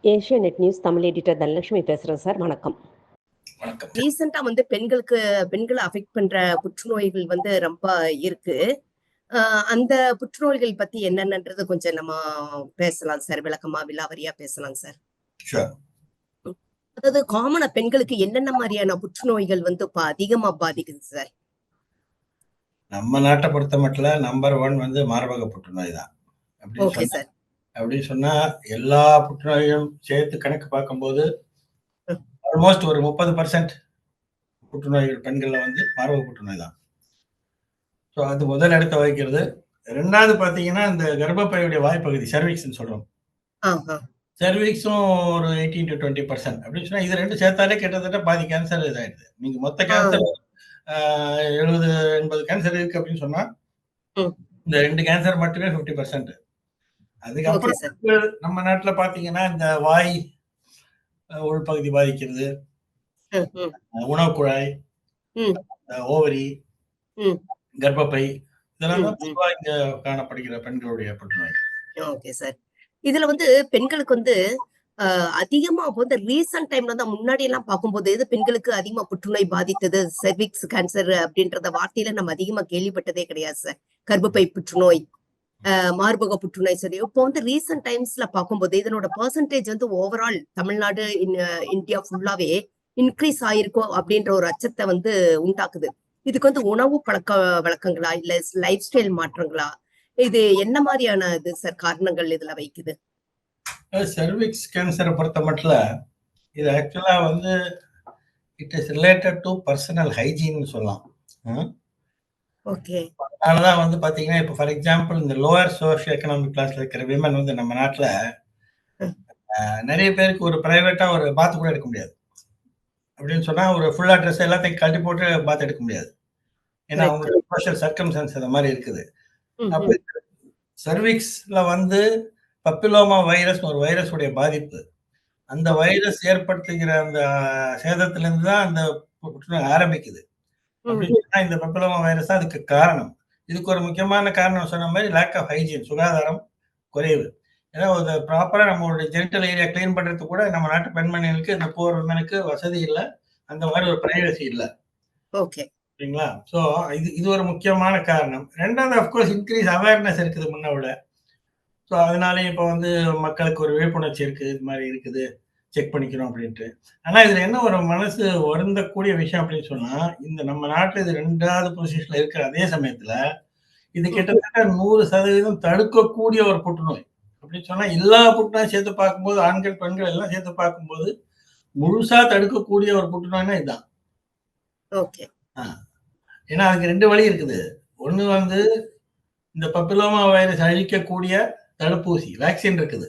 Asianet news Tamil editor Dhanalakshmi பேசுறேன் sir. வணக்கம். வணக்கம். ரீசெண்டா பெண்களை அஃபெக்ட் பண்ற புற்றுநோய்கள் ரொம்ப இருக்கு. அந்த புற்றுநோய்கள் பத்தி என்னென்னன்றது கொஞ்சம் நம்ம பேசலாம் சார். விளக்கமா விலாவரியா பேசலாம் சார். அதாவது காமனா பெண்களுக்கு என்னென்ன மாதிரியான புற்றுநோய்கள் இப்ப அதிகமா பாதிக்குது சார்? நம்ம நாட்டை பொறுத்த மட்டும் நம்பர் 1 மார்பக புற்றுநோய் தான். அப்படின்னு சொன்னா எல்லா புற்றுநோயும் சேர்த்து கணக்கு பார்க்கும்போது ஆல்மோஸ்ட் ஒரு 30% புற்றுநோய்கள் பெண்கள்ல மார்பக புற்றுநோய் தான். ஸோ அது முதல் இடத்த வகிக்கிறது. ரெண்டாவது பாத்தீங்கன்னா இந்த கர்ப்பப்பையுடைய வாய்ப்பகுதி சர்விக்ஸ்ன்னு சொல்றோம். சர்விக்ஸும் ஒரு 18 to 20% அப்படின்னு சொன்னா இது ரெண்டு சேர்த்தாலே கிட்டத்தட்ட பாதி கேன்சர் இதாயிடுது. நீங்க மொத்த கேன்சர் 70-80 கேன்சர் இருக்கு அப்படின்னு சொன்னா இந்த ரெண்டு கேன்சர் மட்டுமே 50%. அதுக்கப்புறம் நம்ம நாட்டுல பாத்தீங்கன்னா இந்த வாய் உள்பகுதி பாதிக்கிறது, உணவு குழாய், ஓவரி, கர்ப்பப்பை, இதெல்லாம் தான் பொதுவா இங்க காணப்படுகிற பெண்களுடைய புற்றுநோய். Okay sir. இதுல பெண்களுக்கு அதிகமா ரீசன்ட் டைம்ல தான் முன்னாடி எல்லாம் பார்க்கும்போது பெண்களுக்கு அதிகமா புற்றுநோய் பாதித்தது செர்விக்ஸ் கேன்சர் அப்படின்றத வார்த்தையில நம்ம அதிகமா கேள்விப்பட்டதே கிடையாது சார். கர்ப்பப்பை புற்றுநோய், மார்பக புற்றுநோய் சரி. இப்போ ரீசன்ட் டைம்ஸ்ல பார்க்கும்போது இதனோட பெர்சன்டேஜ் ஓவரால் தமிழ்நாடு இந்தியா ஃபுல்லாவே இன்க்ரீஸ் ஆயிருக்கும் அப்படின்ற ஒரு அச்சத்தை உண்டாக்குது. இதுக்கு உணவு பழக்க வழக்கங்களா இல்ல லைஃப் ஸ்டைல் மாற்றங்களா, இது என்ன மாதிரியான இது சார் காரணங்கள் இதுல வைக்குது? சர்விக்ஸ் கேன்சரை பொறுத்த மட்டும் இது ஆக்சுவலா it is related to personal hygiene சொல்லலாம். ஓகே. அதனாலதான் பாத்தீங்கன்னா இப்போ ஃபார் எக்ஸாம்பிள் இந்த லோவர் சோஷியோ எக்கனாமிக் கிளாஸ்ல இருக்கிற விமன் நம்ம நாட்டுல நிறைய பேருக்கு ஒரு பிரைவேட்டா ஒரு பாத் கூட எடுக்க முடியாது. அப்படின்னு சொன்னா ஒரு ஃபுல்லா ட்ரெஸ் எல்லாத்தையும் கழட்டி போட்டு பாத் எடுக்க முடியாது. ஏன்னா அவங்களுக்கு சோஷியல் சர்க்கம்ஸ்டன்ஸ் அந்த மாதிரி இருக்குது. அப்ப சர்விக்ஸ்ல பப்பிலோமா வைரஸ் ஒரு வைரஸ் உடைய பாதிப்பு, அந்த வைரஸ் ஏற்படுத்துகிற அந்த சேதத்துல இருந்து தான் அந்த புற்றுநோய் ஆரம்பிக்குது. அப்படின்னு சொன்னா இந்த பப்பிலோமா வைரஸ் தான் அதுக்கு காரணம். இதுக்கு ஒரு முக்கியமான காரணம் சொன்ன மாதிரி லேக் ஆஃப் ஹைஜீன், சுகாதாரம் குறைவு. ஏன்னா ஒரு ப்ராப்பரா நம்மளுடைய ஜெனிட்டல் ஏரியா கிளீன் பண்றது கூட நம்ம நாட்டு பெண்மணிகளுக்கு இந்த போர் விமனுக்கு வசதி இல்லை, அந்த மாதிரி ஒரு பிரைவசி இல்லை. ஓகே, சரிங்களா? ஸோ இது ஒரு முக்கியமான காரணம். ரெண்டாவது அஃப்கோர்ஸ் இன்க்ரீஸ் அவேர்னஸ் இருக்குது முன்ன விட. ஸோ அதனாலே இப்போ மக்களுக்கு ஒரு விழிப்புணர்ச்சி இருக்குது, இது மாதிரி இருக்குது, செக் பண்ணிக்கணும் அப்படின்ட்டு. ஆனா இதுல என்ன ஒரு மனசு வருந்தக்கூடிய விஷயம் அப்படின்னு சொன்னா, இந்த நம்ம நாட்டுல இது 2வது பொசிஷன்ல இருக்கிற அதே சமயத்துல இது கிட்டத்தட்ட 100% தடுக்கக்கூடிய ஒரு புற்றுநோய். அப்படின்னு சொன்னா எல்லா புற்றுநோயும் சேர்த்து பார்க்கும்போது ஆண்கள் பெண்கள் எல்லாம் சேர்த்து பார்க்கும்போது முழுசா தடுக்கக்கூடிய ஒரு புற்றுநோய்னா இதுதான். ஓகே. ஏன்னா அதுக்கு 2 வழி இருக்குது. ஒண்ணு இந்த பப்பிலோமா வைரஸ் அழிக்கக்கூடிய தடுப்பூசி வேக்சின் இருக்குது.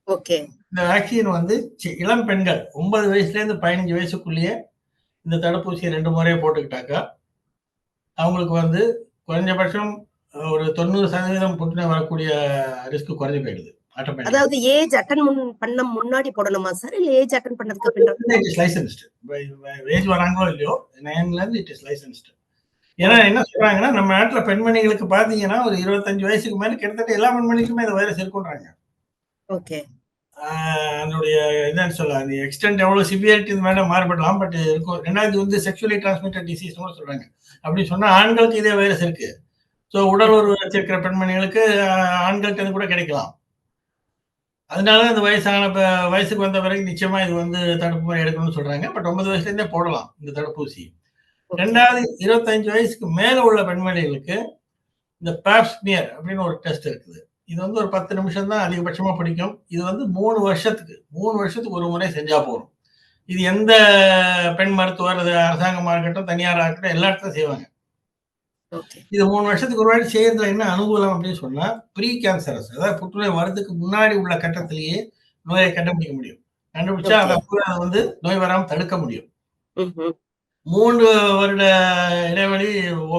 ஓகே. இந்த வேக்சின் இளம் பெண்கள் 9 வயசுல இருந்து 15 வயசுக்குள்ளேயே இந்த தடுப்பூசியை 2 முறையை போட்டுக்கிட்டாக்கா அவங்களுக்கு குறைஞ்சபட்சம் ஒரு 90% புற்றுநோய் வரக்கூடிய ரிஸ்க் குறைஞ்சு போயிடுது. அதாவது ஏஜ் அட்டன் பண்ண முன்னாடி போடணுமா சார், இல்ல ஏஜ் அட்டன் பண்ணதுக்கு அப்புறம்? It is லைசென்ஸ்டு. ஏஜ் வராங்களோ இல்லையோ 9ல இருந்து இட் இஸ் லைசென்ஸ்டு. ஏன்னா என்ன சொல்றாங்கன்னா நம்ம நாட்டுல பெண்மணிகளுக்கு பாத்தீங்கன்னா ஒரு 25 வயசுக்கு மேல கிட்டத்தட்ட எல்லா பெண்மணிக்குமே இந்த வைரஸ் இருக்குன்றாங்க. ஓகே. அதனுடைய என்னன்னு சொல்ல அந்த எக்ஸ்டென்ட் எவ்வளவு சிவியாரிட்டி இது மேல மாறுபடலாம், பட் இருக்கும். ரெண்டாவது செக்ஷுவலி டிரான்ஸ்மிட்டட் டிசீஸ் சொல்றாங்க. அப்படி சொன்னா ஆண்களுக்கு இதே வைரஸ் இருக்கு. ஸோ உடல் உறவு வச்சிருக்கிற பெண்மணிகளுக்கு ஆண்களுக்கு கூட கிடைக்கலாம். அதனால இந்த வயசுக்கு வந்த பிறகு நிச்சயமா இது தடுப்பு முறை எடுக்கணும்னு சொல்றாங்க. பட் 9 வயசுல இருந்தே போடலாம் இந்த தடுப்பூசி. ரெண்டாவது 25 வயசுக்கு மேல உள்ள பெண்மணிகளுக்கு இந்த பாப்ஸ்மியர் அப்படின்னு ஒரு டெஸ்ட் இருக்குது. இது ஒரு 10 நிமிஷம் தான் அதிகபட்சமா பிடிக்கும். இது 3 வருஷத்துக்கு ஒரு முறை செஞ்சா போதும். இது எந்த பெண் மருத்துவர், அரசாங்கமா இருக்கட்டும் தனியாரா இருக்கட்டும் எல்லா இடத்துலையும் செய்வாங்க. இது 3 வருஷத்துக்கு ஒரு வாட்டி செய்யறதுல என்ன அனுகூலம் அப்படின்னு சொன்னா ப்ரீ கேன்சரஸ், அதாவது புற்றுநோய் வரதுக்கு முன்னாடி உள்ள கட்டத்திலேயே நோயை கண்டுபிடிக்க முடியும். கண்டுபிடிச்சா அதை நோய் வராம தடுக்க முடியும். 3 வருட இடைவெளி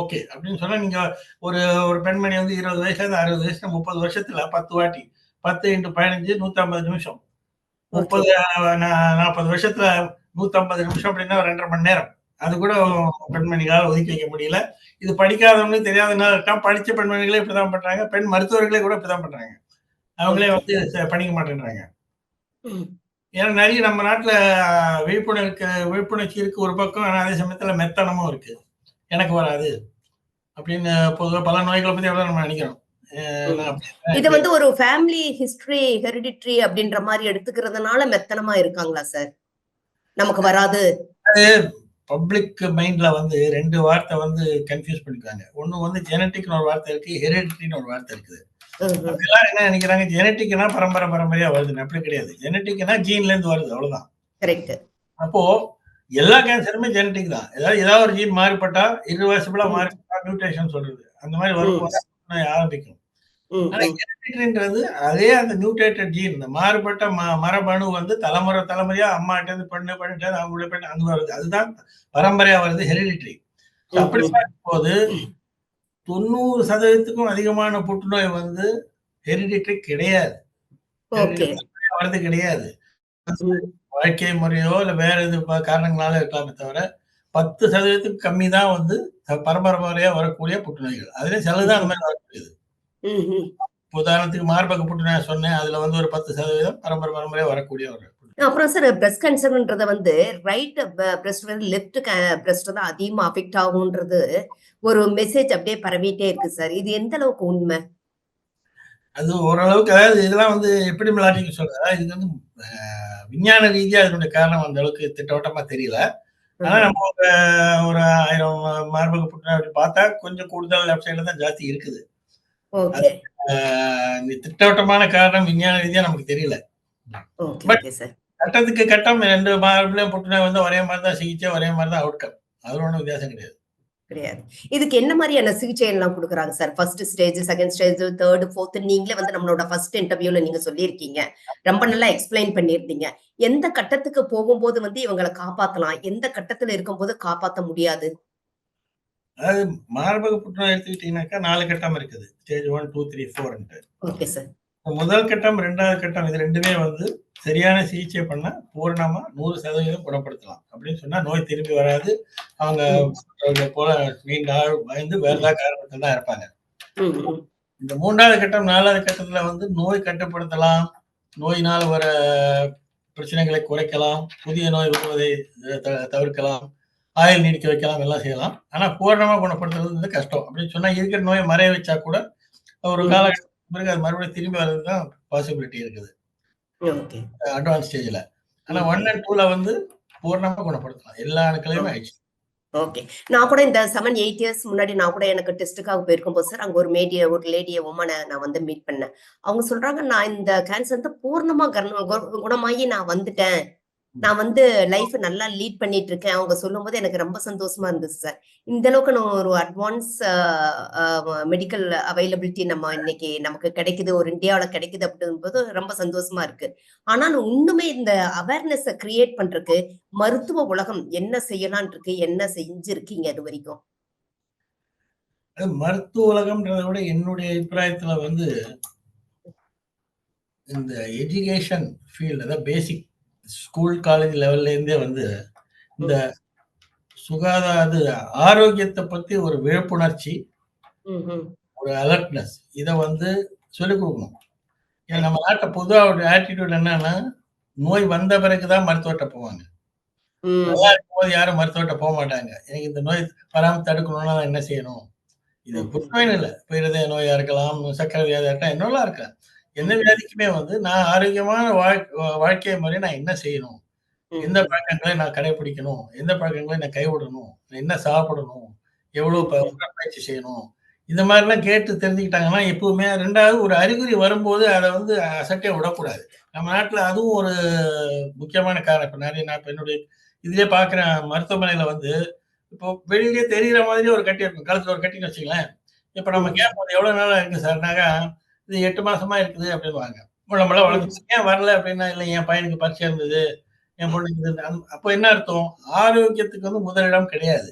ஓகே அப்படின்னு சொன்னா நீங்க ஒரு பெண்மணி 20 வயசுல இருந்து 60 வயசுல 30 வருஷத்துல 10 வாட்டி 10 × 15 150 நிமிஷம், 40 வருஷத்துல 150 நிமிஷம் அப்படின்னா 2.5 மணி நேரம். அது கூட பெண்மணிகளால் ஒதுக்கி வைக்க முடியல. இது படிக்காதவங்களுக்கு தெரியாதனால இருக்கான். படிச்ச பெண்மணிகளே இப்படிதான் பண்றாங்க, பெண் மருத்துவர்களே கூட இப்படிதான் பண்றாங்க. அவங்களே படிக்க மாட்டேன்றாங்க. ம். ஏன்னா நிறைய நம்ம நாட்டுல விழிப்புணர்ச்சி இருக்கு ஒரு பக்கம். ஆனா அதே சமயத்துல மெத்தனமும் இருக்கு. எனக்கு வராது அப்படின்னு பொதுவாக பல நோய்களை பத்தி எவ்வளவு நம்ம நினைக்கிறோம். நான் அப்படி இத இல்லை. வந்து ஒரு ஃபேமிலி ஹிஸ்டரி, ஹெரிடிட்டரி அப்படின்ற மாரி எடுத்துக்கிறதுனால மெத்தனமா இருக்காங்களா சார்? நமக்கு வராது. அது பப்ளிக் மைண்ட்ல வந்து 2 வார்த்தை வந்து கன்ஃபியூஸ் பண்ணிக்கிறாங்க. ஒண்ணு வந்து ஜெனடிக்னு ஒரு வார்த்தை இருக்கு, ஹெரிடிட்டின்னு ஒரு வார்த்தை இருக்குது. ம்ஹ்ம். அப்ப எல்லாரும் என்ன நினைக்கிறாங்க, ஜெனடிக்னா பரம்பரையா வருதுன்னு. அப்படி கிடையாது. ஜெனடிக்னா ஜீன்ல இருந்து வருது, அவ்வளவுதான். கரெக்ட். அப்போ எல்லா கேன்சருமே ஜெனடிக் தான். ஏதாவது ஒரு ஜீன் மாறுபட்டா, இரிவர்சிபிளா ம். மாறுபட்டா மியூட்டேஷன் சொல்றது. அந்த மாதிரி ம். வரும்போது தான் ஆரம்பிக்கும். ம். ஆனா ம். ஹெரிடிட்டின்றது அதே அந்த மியூட்டேட்டட் ஜீன், இந்த மாறுபட்ட மரபணு வந்து தலைமுறையா அம்மாட்ட இருந்து பண்ணிட்டு அவங்களுடைய பெண் அந்த மாதிரி வருது. அதுதான் பரம்பரையா வருது, ஹெரிடிட்டரி. அப்படி ம்ஹ்ம். பார்க்கும்போது 90% அதிகமான புற்றுநோய் வந்து ஹெரிடிட்டரி கிடையாது. ஓகே. பரம்பரையா வர்றது கிடையாது. ம். வாழ்க்கை முறையோ இல்ல வேற எது காரணங்களால இருக்கலாமே தவிர 10% கம்மி தான் வந்து பரம்பரையா வரக்கூடிய புற்றுநோய்கள். அதுலயும் சிலதுதான் அந்த ம்ஹ்ம். மாதிரி வரக்கூடியது. ம்ஹ்ம். உதாரணத்துக்கு மார்பக புற்றுநோய் சொன்னேன். அதுல வந்து ஒரு 10% பரம்பரையா வரக்கூடிய ஒரு அப்புறம் சார் பிரஸ்ட் கேன்சர்ன்றத வந்து ரைட் பிரஸ்ட் வந்து லெஃப்ட் பிரஸ்ட் தான் அதிகமா அஃபெக்ட் ஆகும்ன்றது ஒரு மெசேஜ் அப்படியே பரவிட்டே இருக்கு சார். இது எந்த அளவுக்கு உண்மை? அது ஓரளவுக்கு அதாவது இதெல்லாம் வந்து எபிடமியாலஜின்னு சொல்றேன். இது வந்து விஞ்ஞான ரீதியா இதனுடைய காரணம் அந்த அளவுக்கு திட்டவட்டமா தெரியல. ஆனா ம்ஹ்ம். நம்ம ஒரு 1000 மார்பக புற்றுநோய் அப்படி பார்த்தா கொஞ்சம் கூடுதல் லெஃப்ட் சைடுல தான் ஜாஸ்தி இருக்குது. அது ஓகே. திட்டவட்டமான காரணம் விஞ்ஞான ரீதியா நமக்கு தெரியல. Okay, but okay sir. கட்டத்துக்கு கட்டம் 2 மார்பிளையும் புற்றுநோய் வந்து ஒரே மாதிரி தான் சிகிச்சை, ஒரே மாதிரி தான் அவுட்கம். அதுல ஒண்ணும் வித்தியாசம் கிடையாது. கிடையாது. இதுக்கு என்ன மாரியான சிகிச்சை எல்லாம் குடுக்குறாங்க sir? First stage, second stage, 3, 4 நீங்களே வந்து நம்மளோட ஃபர்ஸ்ட் இன்டர்வியூல நீங்க சொல்லியிருக்கீங்க. ரொம்ப நல்லா எக்ஸ்பிளைன் பண்ணியிருந்தீங்க. எந்த கட்டத்துக்கு போகும்போது வந்து இவங்கள காப்பாத்தலாம்? எந்த கட்டத்துல இருக்கும்போது காப்பாத்த முடியாது? அதாவது மார்பக புற்றுநோய் எடுத்துக்கிட்டீங்கன்னாக்கா 4 கட்டம் இருக்குது. ஸ்டேஜ் 1, 2, 3, 4ன்ட்டு. Okay sir. முதல் கட்டம், 2வது கட்டம் இது 2மே வந்து சரியான சிகிச்சை பண்ணா பூரணமா 100% குணப்படுத்தலாம். அப்படின்னு சொன்னா நோய் திரும்பி வராது. அவங்க ம். போல நீண்ட நாள் பயந்து வேற ஏதாவது காரணத்துல தான் இருப்பாங்க. ம், ம். இந்த 3வது கட்டம், 4வது கட்டத்துல வந்து நோய் கட்டுப்படுத்தலாம். நோயினால் வர பிரச்சனைகளை குறைக்கலாம். புதிய நோய் வருவதை தவிர்க்கலாம். ஆயுள் நீடிக்க வைக்கலாம், எல்லாம் செய்யலாம். ஆனா பூரணமா குணப்படுத்துறது வந்து கஷ்டம். அப்படின்னு சொன்னா இருக்கிற நோயை மறைய வச்சா கூட ஒரு ம். காலகட்டத்துக்கு பிறகு அது மறுபடியும் திரும்பி வர்றதுக்கு தான் பாசிபிலிட்டி இருக்குது. ஓகே. அட்வான்ஸ் ஸ்டேஜ்ல. ஆனா 1 ஓகே. அண்ட் 2ல வந்து பூரணமா குணப்படுத்தலாம். எல்லா அணுக்களையுமே ஆயிடுச்சு. ஓகே. நான் கூட இந்த 7, 8 இயர்ஸ் முன்னாடி நான் கூட எனக்கு டெஸ்ட்டுக்காக போயிருக்கும்போது சார், அங்க ஒரு லேடிய வுமன நான் வந்து மீட் பண்ணேன். அவங்க சொல்றாங்க, "நான் இந்த கேன்சர் வந்து பூர்ணமா குணமாகி நான் வந்துட்டேன். நான் வந்து லைஃப் நல்லா லீட் பண்ணிட்டு இருக்கேன்." அவங்க சொல்லும்போது எனக்கு ரொம்ப சந்தோஷமா இருந்துச்சு சார். இந்த அளவுக்கு நம்ம ஒரு அட்வான்ஸ் மெடிக்கல் அவைலபிலிட்டி நம்ம இன்னைக்கு நமக்கு கிடைக்குது. ஒரு இந்தியாவுல கிடைக்குது அப்படிங்கும்போது ரொம்ப சந்தோஷமா இருக்கு. ஆனாலும் இன்னுமே இந்த அவேர்னஸ கிரியேட் பண்றதுக்கு மருத்துவ உலகம் என்ன செய்யலாம்ன்னு இருக்கு? என்ன செஞ்சிருக்கீங்க இதுவரைக்கும்? மருத்துவ உலகம்ன்றத விட என்னுடைய அபிப்பிராயத்துல வந்து இந்த எஜுகேஷன் ஃபீல்டு அதாவது பேசிக் ஸ்கூல், காலேஜ் லெவல்ல இருந்தே வந்து இந்த ம். அது ஆரோக்கியத்தை பத்தி ஒரு விழிப்புணர்ச்சி, ம்ஹ்ம். ஒரு அலர்ட்னஸ் இத வந்து சொல்லிக் குடுக்கணும். ஏன்னா கரெக்ட். நம்ம நாட்டுல பொதுவா ஒரு ஆட்டிட்யூட் என்னன்னா, நோய் வந்த பிறகு தான் மருத்துவர்ட்ட போவாங்க. நல்லா ம். இருக்கும்போது யாரும் மருத்துவர்ட்ட போமாட்டாங்க. எனக்கு இந்த நோய் வராம தடுக்கணும்னா நான் என்ன செய்யணும்? இது ம்ஹ்ம். புற்றுநோய்ன்னு இல்ல. இப்ப இருதய நோயா இருக்கலாம், சர்க்கரை வியாதியா இருக்கலாம், என்னவெல்லாம் இருக்கலாம். எந்த ம். வியாதிக்குமே வந்து நான் ஆரோக்கியமான வாழ்க்கை முறை நான் என்ன செய்யணும்? எந்த ம்ஹ்ம். பழக்கங்களை நான் கடைபிடிக்கணும்? எந்த பழக்கங்களை நான் கைவிடணும்? நான் என்ன சாப்பிடணும்? எவ்வளோ ம்ஹ்ம். உடற்பயிற்சி செய்யணும்? இந்த மாதிரிலாம் கேட்டு தெரிஞ்சுக்கிட்டாங்கன்னா, எப்பவுமே 2வது ஒரு அறிகுறி வரும்போது அத வந்து அசட்டே விடக்கூடாது. நம்ம நாட்டுல அதுவும் ஒரு முக்கியமான காரணம். இப்ப நெறைய நான் இப்ப என்னுடைய இதிலேயே பார்க்கிறேன் மருத்துவமனையில வந்து, இப்போ வெளியிலேயே தெரியிற மாதிரி ஒரு கட்டி இருக்கும். கழுத்துல ஒரு கட்டின்னு வச்சுக்கங்களேன். இப்ப நம்ம ம். கேட்போம், "அது எவ்வளோ நாளா இருக்கு சார்னாக்கா?" "இது 8 மாசமா இருக்குது" அப்படின்னுவாங்க. "முள்ள முள்ள ம். வளர்ந்துச்சு." "ஏன் வரல?" அப்படின்னா, "இல்ல என் பையனுக்கு பரீட்சை இருந்தது. என் பொண்ணுக்கு இது." அப்போ என்ன அர்த்தம்? ஆரோக்கியத்துக்கு வந்து முதலிடம் கிடையாது.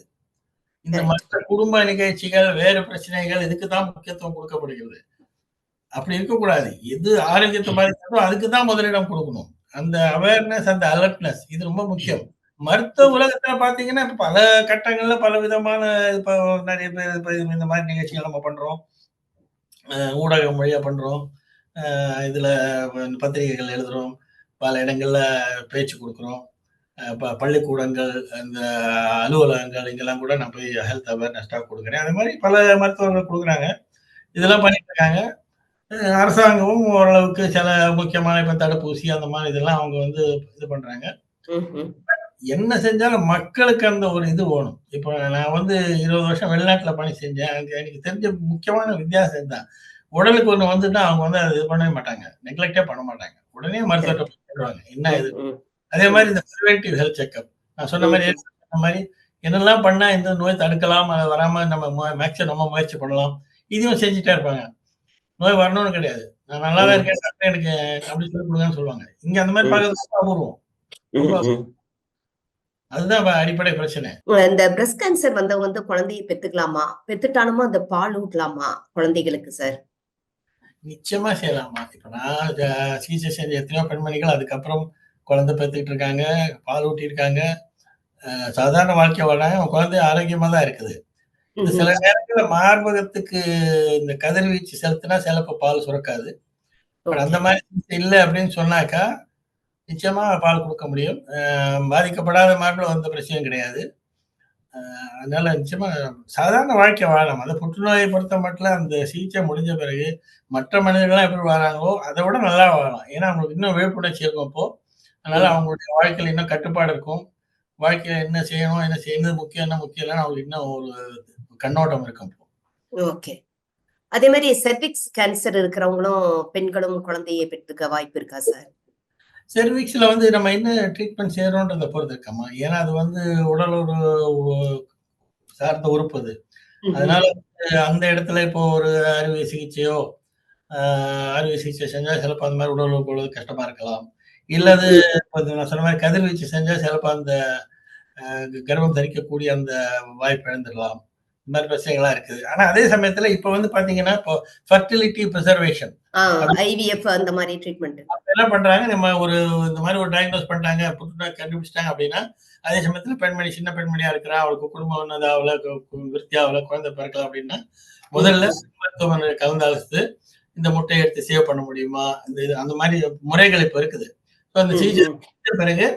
இந்த கரெக்ட். மற்ற குடும்ப நிகழ்ச்சிகள், வேறு பிரச்சனைகள் இதுக்கு தான் முக்கியத்துவம் குடுக்கப்படுகிறது. அப்படி இருக்கக்கூடாது. எது ஆரோக்கியத்த பாதிக்கிறதோ அதுக்கு தான் முதலிடம் குடுக்கணும். அந்த அவேர்னஸ், அந்த அலர்ட்னஸ் இது ரொம்ப முக்கியம். மருத்துவ ம். உலகத்துல பார்த்தீங்கன்னா, இப்ப பல கட்டங்கள்ல பல விதமான இப்போ நெறைய பேர் இப்ப இந்த மாரி நிகழ்ச்சிகள் நம்ம பண்றோம். ஊடகம் வழியா பண்றோம். இதுல பத்திரிகைகள் எழுதுறோம். பல இடங்கள்ல பேச்சு கொடுக்குறோம். பள்ளிக்கூடங்கள், அந்த அலுவலகங்கள் இங்கெல்லாம் கூட நான் போய் ஹெல்த் அவேர்னஸ் டாக் கொடுக்குறேன். அது மாதிரி பல மருத்துவர்கள் கொடுக்குறாங்க. இதெல்லாம் பண்ணிட்டு இருக்காங்க. அரசாங்கமும் ஓரளவுக்கு சில முக்கியமான இப்ப தடுப்பூசி அந்த மாதிரி இதெல்லாம் அவங்க வந்து இது பண்றாங்க. என்ன செஞ்சாலும் மக்களுக்கு அந்த ஒரு இது வேணும். இப்ப நான் வந்து 20 வருஷம் வெளிநாட்டுல பணி செஞ்சேன். அங்க எனக்கு தெரிஞ்ச முக்கியமான வித்தியாசம் தான். உடலுக்கு ஒண்ணு வந்துட்டா அவங்க வந்து அது இது பண்ணவே மாட்டாங்க. நெக்லெக்டே பண்ண மாட்டாங்க. உடனே மருத்துவர்ட்ட போய் சொல்லுவாங்க. என்ன இது? அதே மாதிரி இந்த பிரிவென்டிவ் ஹெல்த் செக்கப். நான் சொன்ன மாதிரி சொன்ன மாதிரி என்னெல்லாம் பண்ணா இந்த நோய் தடுக்கலாம், அது வராம நம்ம மேக்ஸிமம் நம்ம முயற்சி பண்ணலாம். இதையும் செஞ்சுட்டே இருப்பாங்க. நோய் வரணும்னு கிடையாது. நான் நல்லா தான் இருக்கேன் டாக்டர் எனக்கு அப்படி சொல்லி கொடுங்கன்னு சொல்லுவாங்க. இங்க அந்த மாதிரி பார்க்கறது அபூர்வம். அதுதான் அடிப்படை பிரச்சனை. இந்த பிரஸ்ட் கேன்சர் வந்தவங்க வந்து குழந்தையை பெத்துக்கலாமா? பெத்துட்டாலுமா அந்த பால் ஊட்டலாமா குழந்தைகளுக்கு சார்? நிச்சயமா செய்யலாமா. இப்ப நான் சிகிச்சை செஞ்ச எத்தனையோ பெண்மணிகள் அதுக்கப்புறம் குழந்தை பெத்துக்கிட்டு இருக்காங்க, பால் ஊட்டி இருக்காங்க, சாதாரண வாழ்க்கை வாழ்றாங்க. குழந்தை ஆரோக்கியமா தான் இருக்குது. சில நேரங்கள்ல மார்பகத்துக்கு இந்த கதிர்வீச்சு செலுத்தினா சிலப்ப பால் சுரக்காது. அந்த மாதிரி இல்ல அப்படின்னு சொன்னாக்கா நிச்சயமா பால் கொடுக்க முடியும். பாதிக்கப்படாத மார்பில் வந்த பிரச்சனையும் கிடையாது. அதனால நிச்சயமா சாதாரண வாழ்க்கை வாழலாம். அது புற்றுநோயை பொறுத்த மட்டும் அந்த சிகிச்சை முடிஞ்ச பிறகு மற்ற மனிதர்கள்லாம் எப்படி வாழறாங்களோ அதை விட நல்லா வாழலாம். ஏன்னா அவங்களுக்கு இன்னும் விழிப்புணர்ச்சி இருக்கும் இப்போ. அதனால அவங்களுடைய வாழ்க்கையில இன்னும் கட்டுப்பாடு இருக்கும். வாழ்க்கையில என்ன செய்யணும், என்ன செய்யறது முக்கியம், என்ன முக்கியம் இல்லைன்னு அவங்களுக்கு இன்னும் ஒரு கண்ணோட்டம் இருக்கும். ஓகே. அதே மாதிரி செர்விக்ஸ் கேன்சர் இருக்கிறவங்களும் பெண்களும் குழந்தையை பெற்றுக்க வாய்ப்பு இருக்கா சார்? செர்விக்ஸ்ல வந்து நம்ம என்ன ட்ரீட்மெண்ட் செய்யறோன்றத பொறுத்து இருக்கமா. ஏன்னா அது வந்து உடல் ஒரு சார்ந்த உறுப்பு அது. அதனால அந்த இடத்துல இப்போ ஒரு அறுவை சிகிச்சையோ அறுவை சிகிச்சை செஞ்சா சிலப்போ அந்த மாதிரி உடல் உறுப்பு கஷ்டமா இருக்கலாம். இல்லது நான் சொன்ன மாதிரி கதிர்வீச்சு செஞ்சா சிலப்போ அந்த கர்ப்பம் தரிக்கக்கூடிய அந்த வாய்ப்பு இழந்துடலாம். இந்த மாதிரி பிரச்சனைகள்லாம் இருக்குது. ஆனா அதே சமயத்துல இப்ப வந்து பாத்தீங்கன்னா இப்போ ஃபர்டிலிட்டி ப்ரிசர்வேஷன் ஐவிஎஃப் அந்த மாதிரி ட்ரீட்மெண்ட் என்ன பண்றாங்க, நம்ம ஒரு இந்த மாதிரி ஒரு டயக்னோஸ் பண்ணிட்டாங்க, புற்றுநோய் கண்டுபிடிச்சிட்டாங்க அப்படின்னா அதே சமயத்துல பெண்மணி சின்ன பெண்மணியா இருக்கிறா, அவளுக்கு குடும்பம் ஒன்னதாவல விருத்தியாவல குழந்தை பிறக்கலாம் அப்படின்னா முதல்ல மருத்துவமனை கலந்து ஆலோசித்து இந்த முட்டையை எடுத்து சேவ் பண்ண முடியுமா, அந்த மாதிரி முறைகள் இப்ப இருக்குது. அந்த சிகிச்சை பிறகு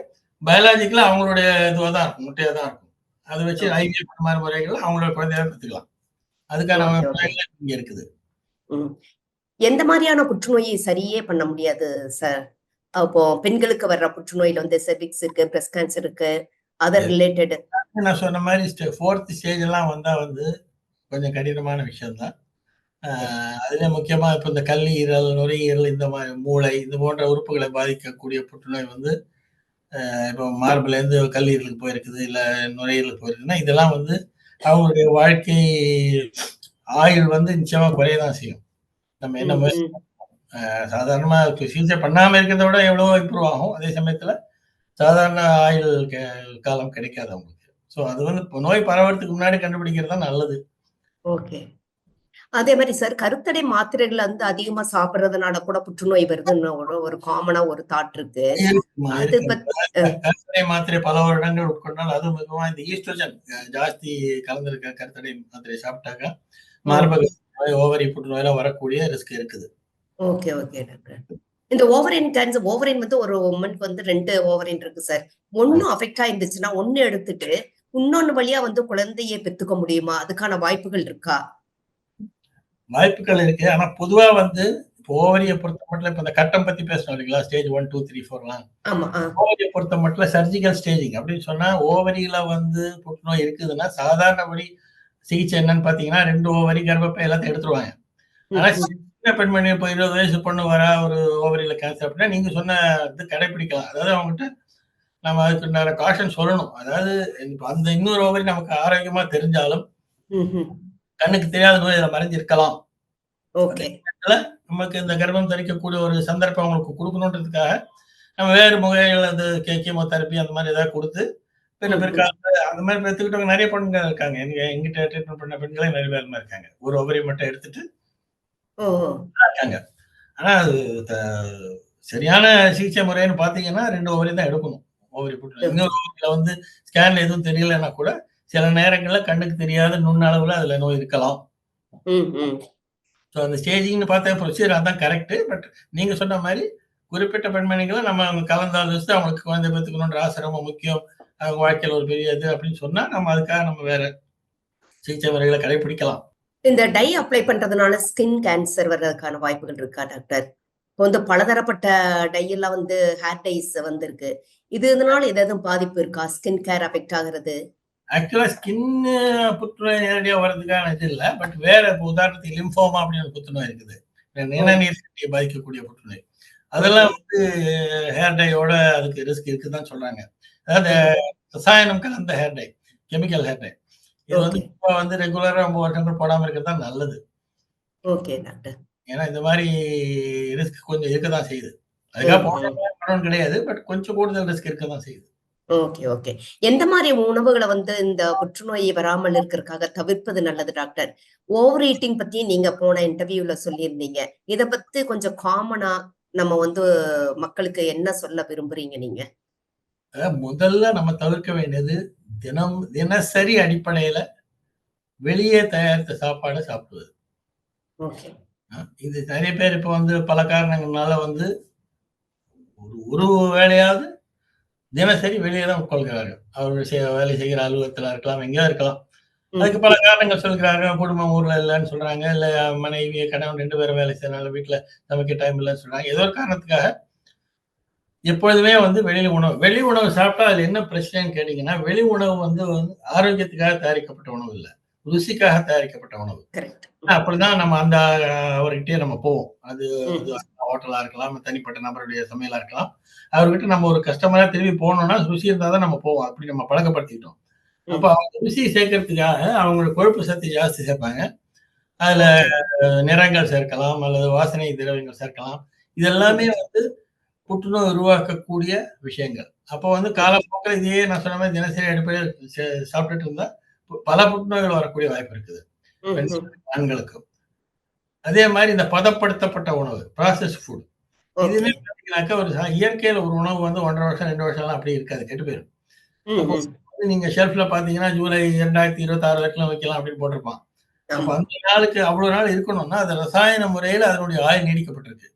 பயாலஜிக்கலா அவங்களுடைய இதுவா தான் இருக்கும், முட்டையா தான் இருக்கும். அதை வச்சு ஐவிஎஃப் மாதிரி முறைகள் அவங்களோட குழந்தையா பெற்றுக்கலாம். அதுக்கான முறைகள் இங்க இருக்குது. எந்த மாதிரியான புற்றுநோயை சரியே பண்ண முடியாது சார்? அப்போ பெண்களுக்கு வர்ற புற்றுநோயில வந்து செர்விக்ஸ் இருக்கு, பிரஸ்ட் கேன்சர் இருக்கு, அதர் ரிலேட்டட். நான் சொன்ன மாதிரி 4th ஸ்டேஜ் எல்லாம் வந்தா வந்து கொஞ்சம் கடினமான விஷயம் தான். அதுல முக்கியமா இப்ப இந்த கல்லீரல், நுரையீரல், இந்த மாதிரி மூளை, இது போன்ற உறுப்புகளை பாதிக்கக்கூடிய புற்றுநோய் வந்து இப்போ மார்புல இருந்து கல்லீரலுக்கு போயிருக்குது, இல்ல நுரையீரலுக்கு போயிருக்குதுன்னா இதெல்லாம் வந்து அவங்களுடைய வாழ்க்கை ஆயுள் வந்து நிச்சயமா குறையதான் செய்யும். நம்ம என்ன முயற்சி சாதாரணமா சிகிச்சை பண்ணாம இருக்கிறத விட எவ்வளவோ இம்ப்ரூவ் ஆகும். அதே சமயத்துல சாதாரண ஆயுள் காலம் கிடைக்காது அவங்களுக்கு. ஸோ அது வந்து நோய் பரவறதுக்கு முன்னாடி கண்டுபிடிக்கிறது தான் நல்லது. ஓகே. அதே மாதிரி சார் கருத்தடை மாத்திரைகள் வந்து அதிகமா சாப்பிடுறதுனால கூட புற்றுநோய் வருதுன்னு ஒரு காமனா ஒரு தாட் இருக்கு. கருத்தடை மாத்திரை பல வருடங்கள் உட்கொண்டால் அது மிகவும் இந்த ஈஸ்ட்ரோஜன் ஜாஸ்தி கலந்திருக்க கருத்தடை மாத்திரை சாப்பிட்டாக்கா மார்பக ஓவரி புற்றுநோயெல்லாம் வரக்கூடிய ரிஸ்க் இருக்குது. Okay okay doctor. இந்த ஓவரின் கேன்சர், ஓவரின் வந்து ஒரு உமனுக்கு வந்து 2 ஓவரின் இருக்கு சார். ஒன்னு அஃபெக்ட் ஆயிருந்துச்சுன்னா ஒன்னு எடுத்துட்டு இன்னொன்னு வழியா வந்து குழந்தையை பெத்துக்க முடியுமா? அதுக்கான வாய்ப்புகள் இருக்கா? வாய்ப்புகள் இருக்கு. ஆனா பொதுவா வந்து ஓவரியை பொறுத்த மட்டும் இப்ப இந்த கட்டம் பத்தி பேசணும் இல்லைங்களா, ஸ்டேஜ் 1, 2, 3, 4 ஓவரியை பொறுத்த மட்டும் சர்ஜிக்கல் ஸ்டேஜிங் அப்படின்னு சொன்னா ஓவரியில வந்து புற்றுநோய் இருக்குதுன்னா சாதாரணபடி சிகிச்சை என்னன்னு பாத்தீங்கன்னா 2 ஓவரி கர்ப்பப்பை எல்லாத்தையும் எடுத்துருவாங்க. ஆனா சின்ன பெண்மணி இப்போ 20 வயசு பொண்ணு வரா ஒரு ஓவரியில கேன்சர் அப்படின்னா நீங்க சொன்ன இது கடைபிடிக்கலாம். அதாவது அவங்ககிட்ட நம்ம அதுக்கு நிறைய காஷன் சொல்லணும். அதாவது அந்த இன்னொரு ஓவரி நமக்கு ஆரோக்கியமா தெரிஞ்சாலும் கண்ணுக்கு தெரியாத நோய் அதில் மறைஞ்சிருக்கலாம். நமக்கு இந்த கர்ப்பம் தரிக்கக்கூடிய ஒரு சந்தர்ப்பம் அவங்களுக்கு கொடுக்கணுன்றதுக்காக நம்ம வேறு முறைகள் அது கீமோதெரப்பி அந்த மாதிரி ஏதாவது கொடுத்து பிற்காலத்துல அந்த மாதிரி பெற்றுக்கிட்டவங்க நிறைய பெண்கள் இருக்காங்க. எங்கிட்ட ட்ரீட்மெண்ட் பண்ண பெண்களே நிறைய பேர் இருக்காங்க. ஒரு ஓவரி மட்டும் எடுத்துட்டு இருக்காங்க. ஆனா அது சரியான சிகிச்சை முறைன்னு பாத்தீங்கன்னா 2 ஓவரி தான் எடுக்கணும். ஓவரி புற்றுநோய் இன்னொரு ஓவரியில வந்து ஸ்கேன்ல எதுவும் தெரியலன்னா கூட சில நேரங்கள்ல கண்ணுக்கு தெரியாத நுண்ணளவுல அதுல நோய் இருக்கலாம். அந்த ஸ்டேஜிங்னு பார்த்தா ப்ரொசீஜர் அதான் கரெக்ட். பட் நீங்க சொன்ன மாதிரி குறிப்பிட்ட பெண்மணிகளை நம்ம அவங்க கலந்தாலோசித்து அவங்களுக்கு குழந்தை பெற்றுக்கணுன்ற ஆசை ரொம்ப முக்கியம், அவங்க வாழ்க்கையில் ஒரு பெரிய இது அப்படின்னு சொன்னா நம்ம அதுக்காக நம்ம வேற சிகிச்சை முறைகளை கடைபிடிக்கலாம். இந்த டை அப்ளை பண்றதுனால ஸ்கின் கேன்சர் வர்றதுக்கான வாய்ப்புகள் இருக்கா டாக்டர்? இப்போ வந்து பலதரப்பட்ட டை எல்லாம் வந்து ஹேர் டைஸ் வந்திருக்கு. இதனால ஏதாவது பாதிப்பு இருக்கா? ஸ்கின் கேர் அஃபெக்ட் ஆகுறது? ஆக்சுவலா ஸ்கின் புற்றுநோய் நேரடியாக வர்றதுக்கான இது இல்லை. பட் வேற இப்போ உதாரணத்துக்கு லிம்போமா அப்படின்னு ஒரு புற்றுநோய் இருக்குது, நிணநீர் சக்தியை பாதிக்கக்கூடிய புற்றுநோய். அதெல்லாம் வந்து ஹேர் டையோட அதுக்கு ரிஸ்க் இருக்குதான் சொல்றாங்க. அதாவது ரசாயனம் கலந்த hair dye, chemical hair dye. இது வந்து இப்போ வந்து ரெகுலரா ரொம்ப வருஷங்கள் போடாம இருக்கிறது தான் நல்லது. Okay doctor. ஏன்னா இந்த மாதிரி ரிஸ்க் கொஞ்சம் இருக்கதான் செய்யுது. அதுக்காக போடணும் கிடையாது, பட் கொஞ்சம் கூடுதல் ரிஸ்க் இருக்கதான் செய்யுது. Okay okay. எந்த மாதிரி உணவுகளை வந்து இந்த புற்றுநோயை வராமல் இருக்கிறதுக்காக தவிர்ப்பது நல்லது டாக்டர்? ஓவர் ஈட்டிங் பத்தி நீங்க போன இன்டர்வியூல சொல்லியிருந்தீங்க. இத பத்தி கொஞ்சம் காமனா நம்ம வந்து மக்களுக்கு என்ன சொல்ல விரும்புறீங்க நீங்க? முதல்ல நம்ம தவிர்க்க வேண்டியது தினசரி அடிப்படையில வெளியே தயாரித்த சாப்பாடு சாப்பிடுவது. ஓகே. இது நிறைய பேர் இப்ப வந்து பல காரணங்களால வந்து ஒரு வேளையாவது தினசரி வெளியே தான் உட்கொள்கிறார்கள். அவர்கள் வேலை செய்கிற அலுவலகத்துல இருக்கலாம், எங்கேயா இருக்கலாம். அதுக்கு பல காரணங்கள் சொல்கிறாங்க. குடும்பம் ஊர்ல இல்லைன்னு சொல்றாங்க, இல்ல மனைவி கணவன் 2 பேரும் வேலை செய்யறதுனால வீட்டுல நமக்கு டைம் இல்லைன்னு சொல்றாங்க. ஏதோ ஒரு காரணத்துக்காக எப்பொழுதுமே வந்து வெளி உணவு சாப்பிட்டா அதுல என்ன பிரச்சனைன்னு கேட்டீங்கன்னா, வெளி உணவு வந்து ஆரோக்கியத்துக்காக தயாரிக்கப்பட்ட உணவு இல்லை, ருசிக்காக தயாரிக்கப்பட்ட உணவு. அப்படிதான் நம்ம அந்த அவர்கிட்டயே நம்ம போவோம். அது ஹோட்டலா இருக்கலாம், தனிப்பட்ட நபருடைய சமையலா இருக்கலாம். அவர்கிட்ட நம்ம ஒரு கஸ்டமரா திரும்பி போகணும்னா ருசி இருந்தா தான் நம்ம போவோம். அப்படி நம்ம பழக்கப்படுத்திக்கிட்டோம். அப்ப அவங்க ருசி சேர்க்கறதுக்காக அவங்களோட கொழுப்பு சத்து ஜாஸ்தி சேர்ப்பாங்க. அதுல நிறங்கள் சேர்க்கலாம் அல்லது வாசனை திரவியங்கள் சேர்க்கலாம். இது எல்லாமே வந்து புற்றுநோய் உருவாக்கக்கூடிய விஷயங்கள். அப்போ வந்து காலப்போக்கில் இதையே நான் சொன்ன மாதிரி தினசரி அடிப்படையில் சாப்பிட்டுட்டு இருந்தா பல புற்றுநோய்கள் வரக்கூடிய வாய்ப்பு இருக்குது ஆண்களுக்கு. அதே மாதிரி இந்த பதப்படுத்தப்பட்ட உணவு, ப்ராசஸ் ஃபுட், இதுவே பாத்தீங்கன்னாக்கா ஒரு இயற்கையில ஒரு உணவு வந்து 1.5 வருஷம் 2 வருஷம் எல்லாம் அப்படி இருக்காது, கெட்டு போயிடும். நீங்க ஷெல்ஃப்ல பாத்தீங்கன்னா ஜூலை 2026 வரைக்கும் வைக்கலாம் அப்படின்னு போட்டிருப்பான். அப்ப அந்த நாளுக்கு அவ்வளவு நாள் இருக்கணும்னா அது ரசாயன முறையில அதனுடைய ஆயுள் நீடிக்கப்பட்டிருக்கு.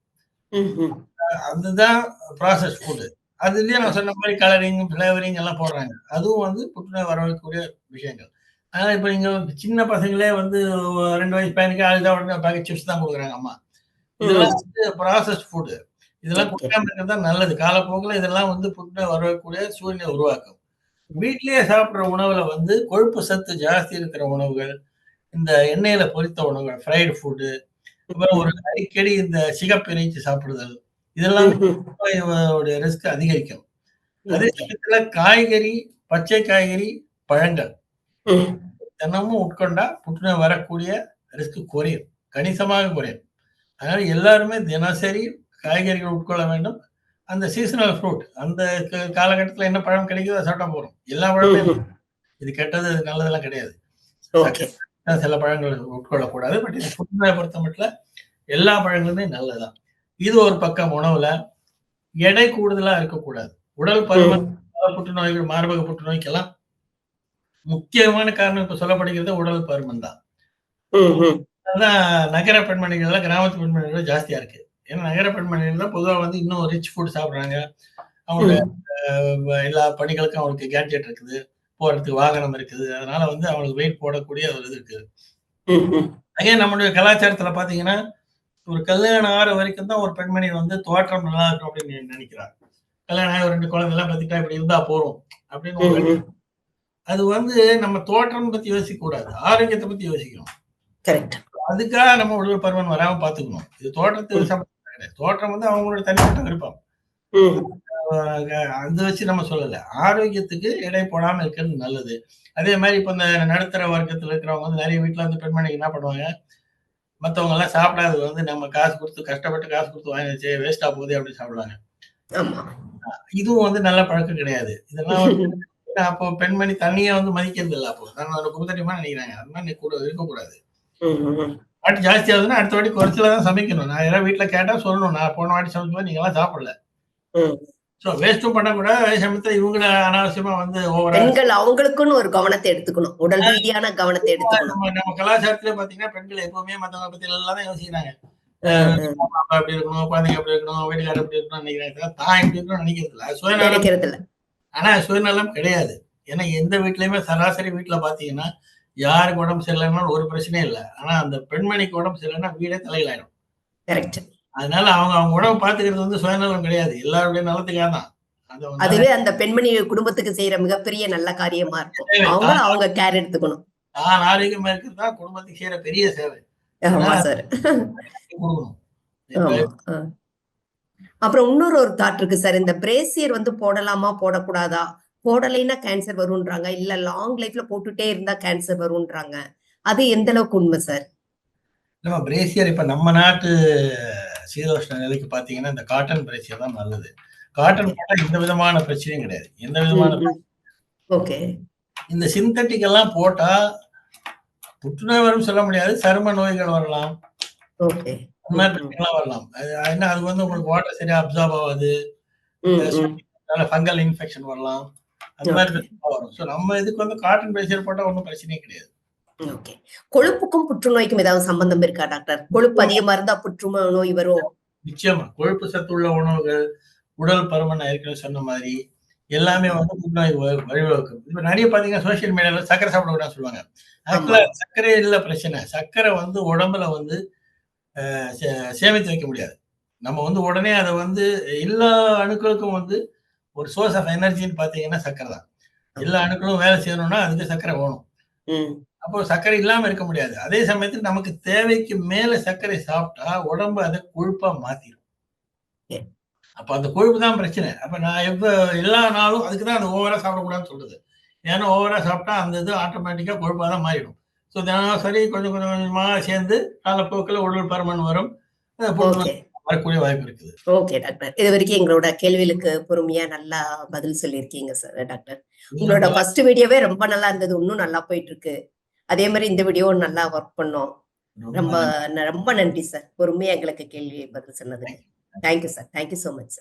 அதுதான் ப்ராசஸ் ஃபுட். அதுலயே நான் சொன்ன மாதிரி கலரிங், ஃபிளேவரிங் எல்லாம் போடுறாங்க. அதுவும் வந்து புற்றுநோய் வரக்கூடிய விஷயங்கள். அதனால இப்ப நீங்க சின்ன பசங்களே வந்து 2 வயசு பையனுக்கு அழுதா உடனே பேக்கெட் சிப்ஸ் தான் கொடுக்குறாங்க அம்மா. இதெல்லாம் வந்து ப்ராசஸ் ஃபுட். இதெல்லாம் கொடுக்காம இருக்கிறது தான் நல்லது. காலப்போக்கில் இதெல்லாம் வந்து புற்றுநோய் வரக்கூடிய சூழ்நிலை உருவாக்கும். வீட்லயே சாப்பிடுற உணவுல வந்து கொழுப்பு சத்து ஜாஸ்தி இருக்கிற உணவுகள், இந்த எண்ணெயில பொரித்த உணவுகள், ஃப்ரைடு ஃபுட்டு, அப்புறம் ஒரு அடிக்கடி இந்த சிகப்பு இறைச்சி சாப்பிடுதல், இதெல்லாம் ரிஸ்க் அதிகரிக்கும். அதே சமயத்துல காய்கறி, பச்சை காய்கறி, பழங்கள் தினமும் உட்கொண்டா புற்றுநோய் வரக்கூடிய ரிஸ்க் குறையும், கணிசமாக குறையும். அதனால எல்லாருமே தினசரி காய்கறிகள் உட்கொள்ள வேண்டும். அந்த சீசனல் ஃப்ரூட், அந்த காலகட்டத்தில் என்ன பழம் கிடைக்குதோ அதை சாப்பிட்டா போறோம். எல்லா பழமும் இது கெட்டது நல்லதெல்லாம் கிடையாது. சில பழங்கள் உட்கொள்ளக்கூடாது. பட் இது புற்றுநோயை பொறுத்த மட்டும் எல்லா பழங்களுமே நல்லதுதான். இது ஒரு பக்கம். உணவுல எடை கூடுதலா இருக்கக்கூடாது. உடல் பருமன் புற்றுநோய்கள், மார்பக புற்றுநோய்க்கெல்லாம் முக்கியமான காரணம் இப்ப சொல்லப்படுகிறது உடல் பருமன் தான். அதான் நகர பெண்மணிகள், கிராமத்து பெண்மணிகள் ஜாஸ்தியா இருக்கு. ஏன்னா நகர பெண்மணிகள் தான் பொதுவாக வந்து இன்னும் ரிச் ஃபுட் சாப்பிடுறாங்க. அவங்களோட எல்லா பணிகளுக்கும் அவங்களுக்கு கேட்ஜெட் இருக்குது, போறதுக்கு வாகனம் இருக்குது. அதனால வந்து அவங்களுக்கு வெயிட் போடக்கூடிய ஒரு இது இருக்குது. அதே நம்மளுடைய கலாச்சாரத்துல பாத்தீங்கன்னா ஒரு கல்யாணம் ஆற வரைக்கும் தான் ஒரு பெண்மணி வந்து தோற்றம் நல்லா இருக்கும் அப்படின்னு நினைக்கிறார். கல்யாணம் ஆகி 2 குழந்தை எல்லாம் பத்திட்டா இப்படி இருந்தா போறோம் அப்படின்னு. அது வந்து நம்ம தோற்றம் பத்தி யோசிக்க கூடாது, ஆரோக்கியத்தை பத்தி யோசிக்கணும். அதுக்காக நம்ம உடல் பருமன் வராம பாத்துக்கணும். இது தோற்றத்தை தோற்றம் வந்து அவங்களோட தனிப்பட்ட விருப்பம். அதை வச்சு நம்ம சொல்லல. ஆரோக்கியத்துக்கு எடை போடாம இருக்கிறது நல்லது. அதே மாதிரி இப்ப இந்த நடுத்தர வர்க்கத்துல இருக்கிறவங்க வந்து நிறைய வீட்டுல வந்து பெண்மணி என்ன பண்ணுவாங்க, மத்தவங்க எல்லாம் சாப்பிடாது வந்து நம்ம காசு கொடுத்து கஷ்டப்பட்டு காசு கொடுத்து வாங்கி வச்சு வேஸ்டா போகுது அப்படின்னு சாப்பிடுவாங்க. இதுவும் வந்து நல்ல பழக்கம் கிடையாது. இதெல்லாம் வந்து அப்போ பெண்மணி தண்ணியை வந்து மதிக்கிறது இல்லை. அப்போ தன்னோட குபத்தரியமா நினைக்கிறாங்க. அது மாதிரி கூட இருக்கக்கூடாது. வாட்டி ஜாஸ்தி ஆகுதுன்னா அடுத்த வாட்டி குறைச்சலாம் சமைக்கணும். நான் யாராவது வீட்டுல கேட்டா சொல்லணும், நான் போன வாட்டி சமைச்சா நீங்க எல்லாம் சாப்பிடல. சோ வேஸ்டும் பண்ணக்கூடாது. அதே சமயத்துல இவங்கள அனாவசியமா வந்து பெண்கள் அவங்களுக்குன்னு ஒரு கவனத்தை எடுத்துக்கணும், உடல் ரீதியான கவனத்தை எடுத்துக்கணும். நம்ம கலாச்சாரத்துல பாத்தீங்கன்னா பெண்கள் எப்பவுமே மத்தவங்க பத்தி எல்லாம் தான் யோசிக்கிறாங்க. அப்பா அப்படி இருக்கணும், குழந்தைங்க அப்படி இருக்கணும், வீட்டுக்காரர் எப்படி இருக்கணும்னு நினைக்கிறாங்க. தான் எப்படி இருக்கணும்னு நினைக்கிறது இல்ல. அது சுயநலம். நினைக்கிறது இல்ல. ஆனா சுயநலம் கிடையாது. ஏன்னா எந்த வீட்லயுமே சராசரி வீட்ல பாத்தீங்கன்னா யாருக்கு உடம்பு சரியில்லைன்னாலும் ஒரு பிரச்சனையும் இல்லை. ஆனா அந்த பெண்மணிக்கு உடம்பு சரியில்லைன்னா வீடே தலையிலாயிடும். கரெக்ட். அதனால அவங்க உடம்பு பாத்துக்கிறது வந்து சுயநலம் கிடையாது. எல்லாருடைய நலத்துக்காக தான். அதுவே அந்த பெண்மணி குடும்பத்துக்கு செய்யற மிகப்பெரிய நல்ல காரியமா இருக்கும். அவங்களும் அவங்க கேர் எடுத்துக்கணும். தான் ஆரோக்கியமா இருக்கிறது தான் குடும்பத்துக்கு செய்யற பெரிய சேவை. ஆமா சார். கொடுக்கணும். அப்புறம் இன்னொரு ஒரு தாட் இருக்கு சார். இந்த பிரேசியர் வந்து போடலாமா போடக்கூடாதா? போடலைன்னா கேன்சர் வரும்ன்றாங்க. இல்ல லாங் லைஃப்ல போட்டுட்டே இருந்தா கேன்சர் வரும்ன்றாங்க. அது எந்த அளவுக்கு உண்மை சார்? நம்ம பிரேசியர் இப்ப நம்ம நாட்டு சீதோஷ்ண நிலைக்கு பாத்தீங்கன்னா இந்த காட்டன் பிரேசியர் தான் நல்லது. காட்டன் போட்டா எந்த விதமான பிரச்சனையும் கிடையாது. எந்த விதமான ஓகே. இந்த சிந்தட்டிக் எல்லாம் போட்டா புற்றுநோய் வரும் சொல்ல முடியாது. சரும நோய்கள் வரலாம். ஓகே. அந்த மாதிரி பிரச்சனைலாம் வரலாம். அது அது வந்து உங்களுக்கு வாட்டர் சரியா அப்சார்ப் ஆகாது. ஃபங்கல் இன்ஃபெக்ஷன் வரலாம். அந்த மாதிரி பிரச்சனை வரும். ஸோ நம்ம இதுக்கு வந்து காட்டன் பிரேசியர் போட்டா ஒன்றும் பிரச்சனையே கிடையாது. ஓகே. கொழுப்புக்கும் புற்றுநோய்க்கும் ஏதாவது சம்பந்தம் இருக்கா டாக்டர்? கொழுப்பு அதிகமா இருந்தா புற்றுநோய் வரும்? நிச்சயமா. கொழுப்பு சத்து உள்ள உணவுகள், உடல் பருமன் ஏற்கனவே சொன்ன மாதிரி எல்லாமே வந்து புற்றுநோய் வழிவகுக்கும். இப்ப நிறைய பாத்தீங்கன்னா சோசியல் மீடியால சர்க்கரை சாப்பிடக்கூடாதுன்னு சொல்லுவாங்க. ஆக்சுவலா சர்க்கரை இல்ல பிரச்சனை. சர்க்கரை வந்து உடம்புல வந்து சேமித்து வைக்க முடியாது. நம்ம வந்து உடனே அதை வந்து எல்லா அணுக்களுக்கும் வந்து ஒரு சோர்ஸ் ஆஃப் எனர்ஜின்னு பாத்தீங்கன்னா சர்க்கரை தான். எல்லா அணுக்களும் வேலை செய்யணும்னா அதுக்கு சர்க்கரை வேணும். அப்போ சர்க்கரை இல்லாம இருக்க முடியாது. அதே சமயத்தில் நமக்கு தேவைக்கு மேல சர்க்கரை சாப்பிட்டா உடம்பு அதை கொழுப்பா மாத்திரும். அப்ப அந்த கொழுப்பு தான் பிரச்சனை. அப்ப நான் எல்லா நாளும் அதுக்குதான் அந்த ஓவரா சாப்பிடக்கூடாதுன்னு சொல்றது. ஏன்னா ஓவரா சாப்பிட்டா அந்த இது ஆட்டோமேட்டிக்கா கொழுப்பா தான் மாறிடும். ஸோ தினசரி கொஞ்சம் கொஞ்சமா சேர்ந்து காலப்போக்கில் உடல் பருமன் வரும். வரக்கூடிய வாய்ப்பு இருக்குது. Okay doctor. இது வரைக்கும் எங்களோட கேள்விகளுக்கு பொறுமையா நல்லா பதில் சொல்லியிருக்கீங்க சார் டாக்டர். உங்களோட ஃபர்ஸ்ட் வீடியோவே ரொம்ப நல்லா இருந்தது. இன்னும் நல்லா போயிட்டு இருக்கு. அதே மாதிரி இந்த வீடியோ நல்லா ஒர்க் பண்ணோம். ரொம்ப ரொம்ப நன்றி சார். பொறுமையா எங்களுக்கு கேள்வி பதில் சொன்னதுக்கு. Thank you sir. Thank you so much sir.